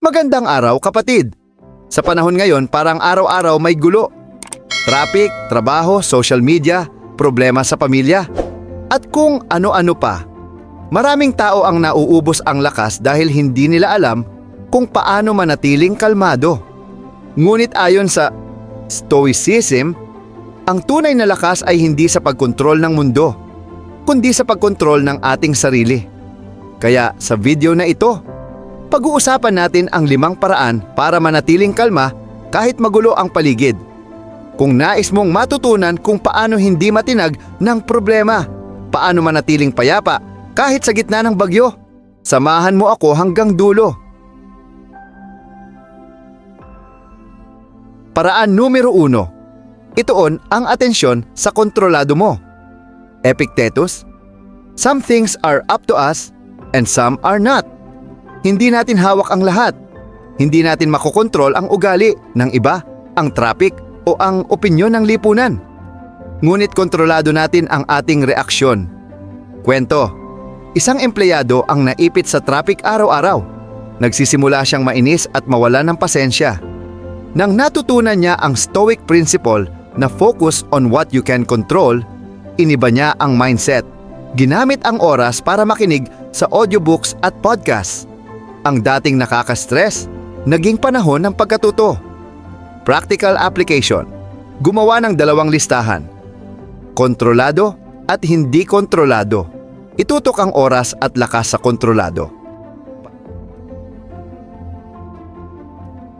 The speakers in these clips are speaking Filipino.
Magandang araw kapatid! Sa panahon ngayon parang araw-araw may gulo. Traffic, trabaho, social media, problema sa pamilya, at kung ano-ano pa. Maraming tao ang nauubos ang lakas dahil hindi nila alam kung paano manatiling kalmado. Ngunit ayon sa Stoicism, ang tunay na lakas ay hindi sa pagkontrol ng mundo, kundi sa pagkontrol ng ating sarili. Kaya sa video na ito, pag-uusapan natin ang 5 paraan para manatiling kalma kahit magulo ang paligid. Kung nais mong matutunan kung paano hindi matinag ng problema, paano manatiling payapa kahit sa gitna ng bagyo, samahan mo ako hanggang dulo. Paraan numero 1. Ituon ang atensyon sa kontrolado mo. Epictetus, some things are up to us and some are not. Hindi natin hawak ang lahat. Hindi natin makokontrol ang ugali ng iba, ang traffic o ang opinyon ng lipunan. Ngunit kontrolado natin ang ating reaksyon. Kwento, isang empleyado ang naipit sa traffic araw-araw. Nagsisimula siyang mainis at mawala ng pasensya. Nang natutunan niya ang Stoic principle na focus on what you can control, iniba niya ang mindset. Ginamit ang oras para makinig sa audiobooks at podcasts. Ang dating nakaka-stress, naging panahon ng pagkatuto. Practical application. Gumawa ng 2 listahan. Kontrolado at hindi kontrolado. Itutok ang oras at lakas sa kontrolado.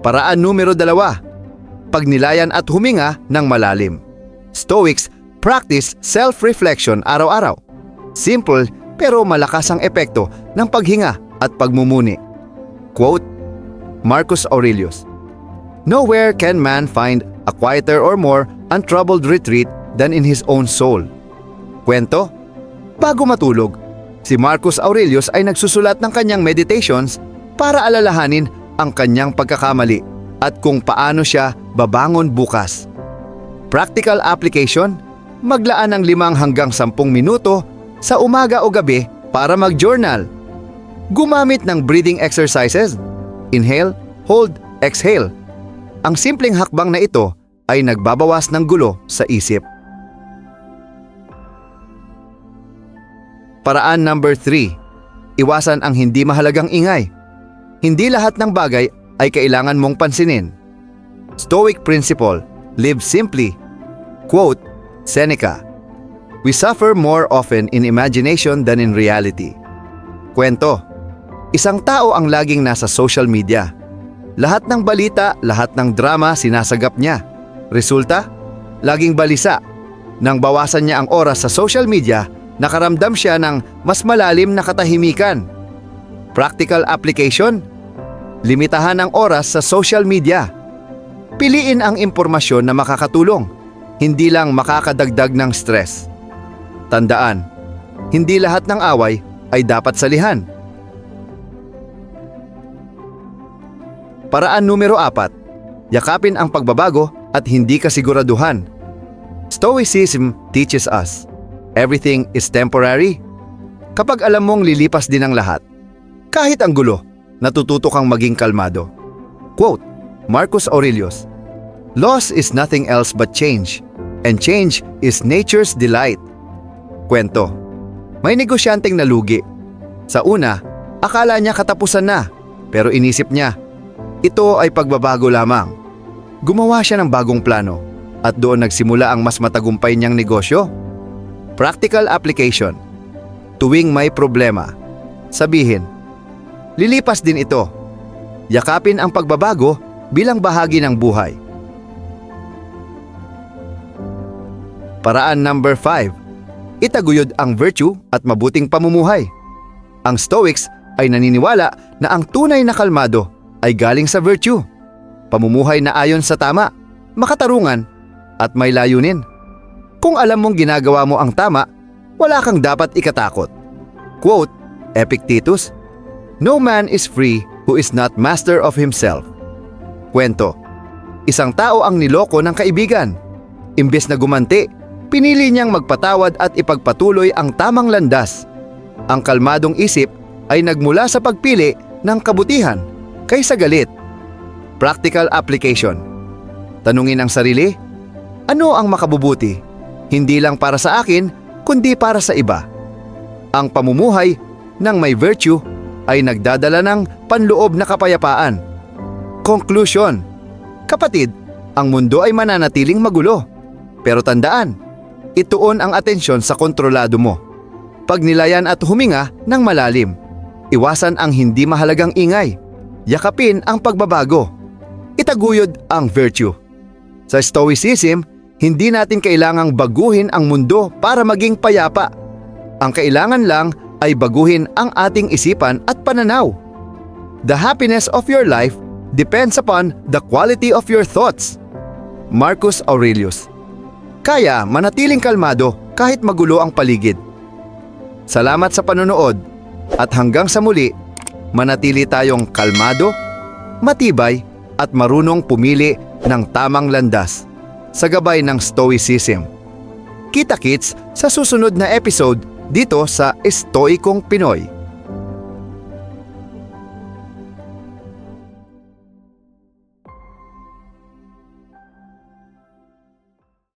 Paraan numero 2. Pagnilayan at huminga ng malalim. Stoics practice self-reflection araw-araw. Simple pero malakas ang epekto ng paghinga at pagmumuni. Quote, Marcus Aurelius, "Nowhere can man find a quieter or more untroubled retreat than in his own soul." Kwento, bago matulog, si Marcus Aurelius ay nagsusulat ng kanyang meditations para alalahanin ang kanyang pagkakamali at kung paano siya babangon bukas. Practical application, maglaan ng 5 hanggang 10 minuto sa umaga o gabi para mag-journal. Gumamit ng breathing exercises. Inhale, hold, exhale. Ang simpleng hakbang na ito ay nagbabawas ng gulo sa isip. Paraan number 3. Iwasan ang hindi mahalagang ingay. Hindi lahat ng bagay ay kailangan mong pansinin. Stoic principle, live simply. Quote, Seneca, "We suffer more often in imagination than in reality." Kwento, isang tao ang laging nasa social media. Lahat ng balita, lahat ng drama sinasagap niya. Resulta, laging balisa. Nang bawasan niya ang oras sa social media, nakaramdam siya ng mas malalim na katahimikan. Practical application, limitahan ang oras sa social media. Piliin ang impormasyon na makakatulong, hindi lang makakadagdag ng stress. Tandaan, hindi lahat ng away ay dapat salihan. Paraan numero 4. Yakapin ang pagbabago at hindi kasiguraduhan. Stoicism teaches us, everything is temporary. Kapag alam mong lilipas din ang lahat, kahit ang gulo, natututo kang maging kalmado. Quote, Marcus Aurelius, "Loss is nothing else but change, and change is nature's delight." Kwento, may negosyanteng nalugi. Sa una, akala niya katapusan na, pero inisip niya, ito ay pagbabago lamang. Gumawa siya ng bagong plano at doon nagsimula ang mas matagumpay niyang negosyo. Practical application. Tuwing may problema, sabihin, lilipas din ito. Yakapin ang pagbabago bilang bahagi ng buhay. Paraan number 5. Itaguyod ang virtue at mabuting pamumuhay. Ang Stoics ay naniniwala na ang tunay na kalmado ay galing sa virtue, pamumuhay na ayon sa tama, makatarungan, at may layunin. Kung alam mong ginagawa mo ang tama, wala kang dapat ikatakot. Quote, Epictetus, "No man is free who is not master of himself." Kwento, isang tao ang niloko ng kaibigan. Imbes na gumanti, pinili niyang magpatawad at ipagpatuloy ang tamang landas. Ang kalmadong isip ay nagmula sa pagpili ng kabutihan, kaysa galit. Practical application. Tanungin ang sarili, ano ang makabubuti? Hindi lang para sa akin, kundi para sa iba. Ang pamumuhay ng may virtue ay nagdadala ng panloob na kapayapaan. Conclusion. Kapatid, ang mundo ay mananatiling magulo. Pero tandaan, ituon ang atensyon sa kontrolado mo. Pagnilayan at huminga ng malalim. Iwasan ang hindi mahalagang ingay. Yakapin ang pagbabago. Itaguyod ang virtue. Sa Stoicism, hindi natin kailangang baguhin ang mundo para maging payapa. Ang kailangan lang ay baguhin ang ating isipan at pananaw. The happiness of your life depends upon the quality of your thoughts. Marcus Aurelius. Kaya manatiling kalmado kahit magulo ang paligid. Salamat sa panonood at hanggang sa muli, manatili tayong kalmado, matibay at marunong pumili ng tamang landas sa gabay ng Stoicism. Kita-kits sa susunod na episode dito sa Stoikong Pinoy.